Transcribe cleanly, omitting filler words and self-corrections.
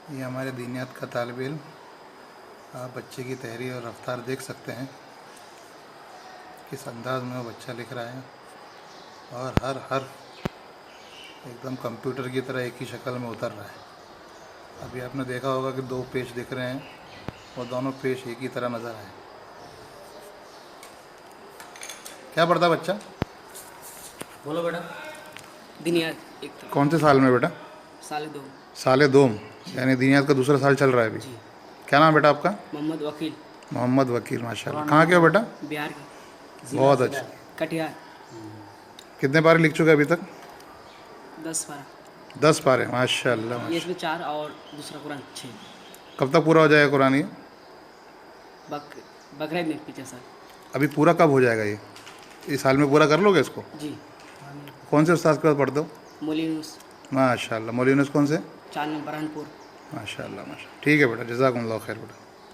ये हमारे दीनियात का तालिब इल्म। आप बच्चे की तहरीर और रफ्तार देख सकते हैं, किस अंदाज में वो बच्चा लिख रहा है और हर हर्फ एकदम कंप्यूटर की तरह एक ही शक्ल में उतर रहा है। अभी आपने देखा होगा कि 2 पेज दिख रहे हैं और दोनों पेज एक ही तरह नज़र आए। क्या पढ़ता बच्चा? बोलो बेटा। दीनियात एक तरफ। कौन से साल में बेटा? साल 2। साले दोम, यानी दीनियात का दूसरा साल चल रहा है अभी। जी। क्या नाम है बेटा आपका? मोहम्मद वकील। मोहम्मद वकील, माशाल्लाह। कहाँ के हो बेटा? बिहार के। बहुत अच्छा। कटिहार। कितने पारे लिख चुके अभी तक? 10-12। 10 पारे, माशाल्लाह ये माशा। इसमें 4 और दूसरा कुरान 6। कब तक पूरा हो जाएगा कुरान ये? बकरीद में पीछे साल। अभी पूरा कब हो जाएगा ये? इस साल में पूरा कर लोगे इसको? जी। कौन से उस्ताद के पास पढ़ते हो? मोलिनूस। माशाल्लाह। मौलवी यूनुस कौन से? 4 नंबर बरहानपुर। माशाल्लाह माशा। ठीक है बेटा, जज़ाकुमुल्लाह खैर बेटा।